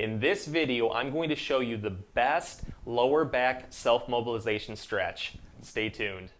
In this video, I'm going to show you the best lower back self-mobilization stretch. Stay tuned.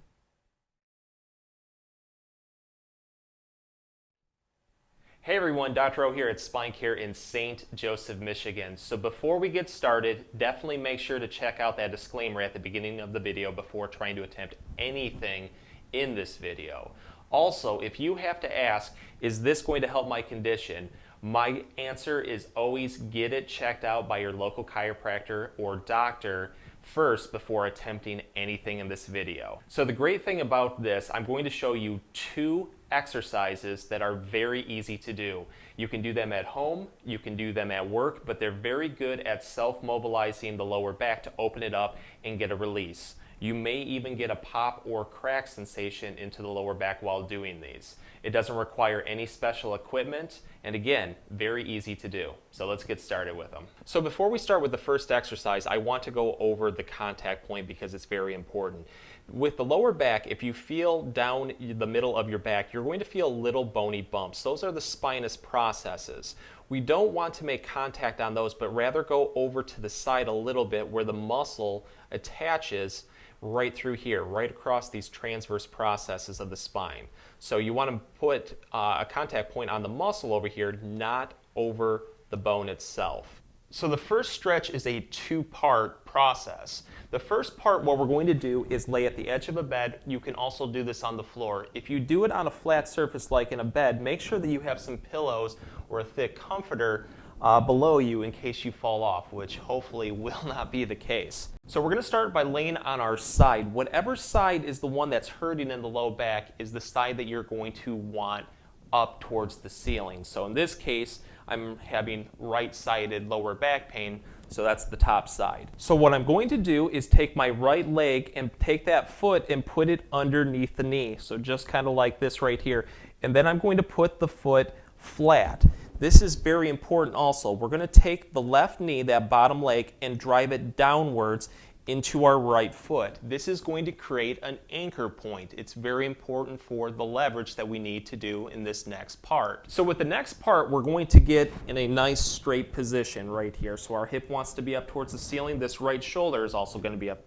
Hey everyone, Dr. Rowe here at SpineCare in St. Joseph, Michigan. So before we get started, definitely make sure to check out that disclaimer at the beginning of the video before trying to attempt anything in this video. Also, if you have to ask, is this going to help my condition? My answer is always get it checked out by your local chiropractor or doctor first before attempting anything in this video. So the great thing about this, I'm going to show you two exercises that are very easy to do. You can do them at home, you can do them at work, but they're very good at self-mobilizing the lower back to open it up and get a release. You may even get a pop or crack sensation into the lower back while doing these. It doesn't require any special equipment, and again, very easy to do. So let's get started with them. So before we start with the first exercise, I want to go over the contact point because it's very important. With the lower back, if you feel down the middle of your back, you're going to feel little bony bumps. Those are the spinous processes. We don't want to make contact on those, but rather go over to the side a little bit where the muscle attaches right through here, right across these transverse processes of the spine. So you want to put a contact point on the muscle over here, not over the bone itself. So the first stretch is a two-part process. The first part, what we're going to do is lay at the edge of a bed. You can also do this on the floor. If you do it on a flat surface like in a bed, make sure that you have some pillows or a thick comforter below you in case you fall off, which hopefully will not be the case. So we're going to start by laying on our side. Whatever side is the one that's hurting in the low back is the side that you're going to want up towards the ceiling. So in this case, I'm having right-sided lower back pain, so that's the top side. So what I'm going to do is take my right leg and take that foot and put it underneath the knee. So just kind of like this right here. And then I'm going to put the foot flat. This is very important also. We're going to take the left knee, that bottom leg, and drive it downwards into our right foot. This is going to create an anchor point. It's very important for the leverage that we need to do in this next part. So with the next part, we're going to get in a nice straight position right here. So our hip wants to be up towards the ceiling. This right shoulder is also going to be up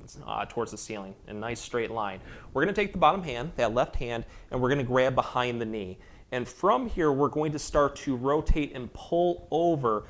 towards the ceiling, a nice straight line. We're going to take the bottom hand, that left hand, and we're going to grab behind the knee. And from here, we're going to start to rotate and pull over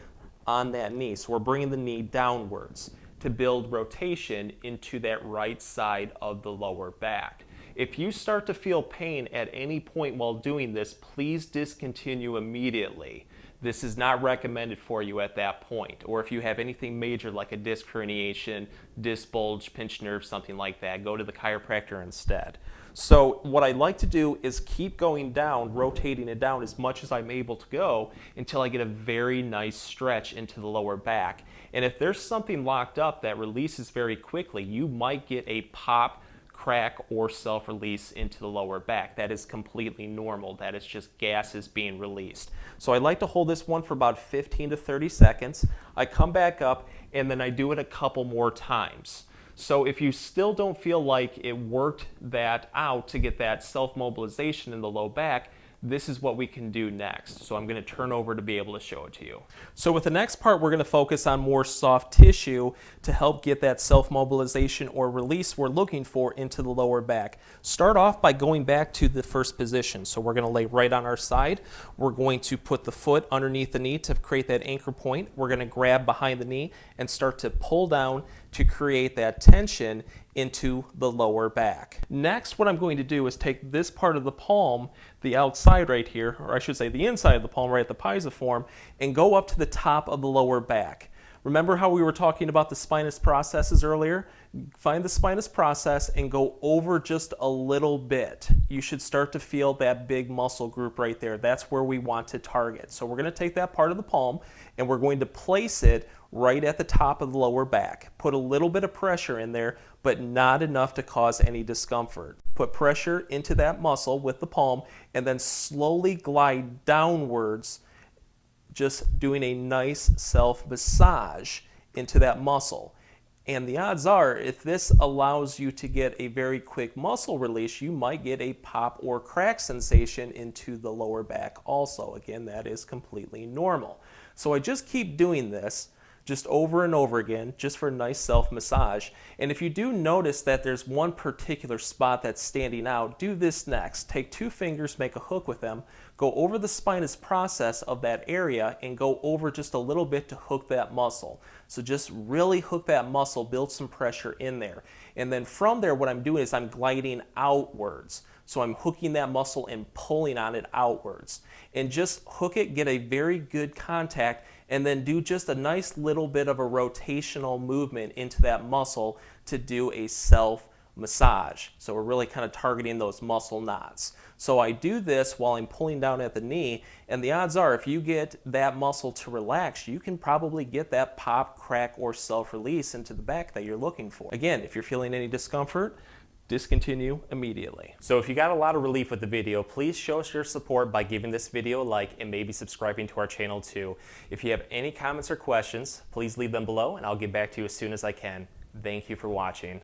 on that knee. So we're bringing the knee downwards to build rotation into that right side of the lower back. If you start to feel pain at any point while doing this, please discontinue immediately. This is not recommended for you at that point. Or if you have anything major like a disc herniation, disc bulge, pinched nerve, something like that, go to the chiropractor instead. So what I like to do is keep going down, rotating it down as much as I'm able to go until I get a very nice stretch into the lower back. And if there's something locked up that releases very quickly, you might get a pop, crack, or self-release into the lower back. That is completely normal. That is just gases being released. So I like to hold this one for about 15 to 30 seconds. I come back up and then I do it a couple more times. So if you still don't feel like it worked that out to get that self-mobilization in the low back, this is what we can do next. So I'm going to turn over to be able to show it to you. So with the next part, we're going to focus on more soft tissue to help get that self-mobilization or release we're looking for into the lower back. Start off by going back to the first position. So we're going to lay right on our side. We're going to put the foot underneath the knee to create that anchor point. We're going to grab behind the knee and start to pull down to create that tension into the lower back. Next, what I'm going to do is take this part of the palm, the outside right here, or I should say the inside of the palm right at the pisiform, and go up to the top of the lower back. Remember how we were talking about the spinous processes earlier? Find the spinous process and go over just a little bit. You should start to feel that big muscle group right there. That's where we want to target. So we're going to take that part of the palm and we're going to place it right at the top of the lower back. Put a little bit of pressure in there, but not enough to cause any discomfort. Put pressure into that muscle with the palm and then slowly glide downwards, just doing a nice self-massage into that muscle. And the odds are, if this allows you to get a very quick muscle release, you might get a pop or crack sensation into the lower back also. Again, that is completely normal. So I just keep doing this just over and over again, just for a nice self-massage. And if you do notice that there's one particular spot that's standing out, do this next. Take 2 fingers, make a hook with them, go over the spinous process of that area and go over just a little bit to hook that muscle. So just really hook that muscle, build some pressure in there. And then from there, what I'm doing is I'm gliding outwards. So I'm hooking that muscle and pulling on it outwards. And just hook it, get a very good contact, and then do just a nice little bit of a rotational movement into that muscle to do a self-massage. So we're really kind of targeting those muscle knots. So I do this while I'm pulling down at the knee, and the odds are if you get that muscle to relax, you can probably get that pop, crack, or self-release into the back that you're looking for. Again, if you're feeling any discomfort, discontinue immediately. So if you got a lot of relief with the video, please show us your support by giving this video a like and maybe subscribing to our channel too. If you have any comments or questions, please leave them below and I'll get back to you as soon as I can. Thank you for watching.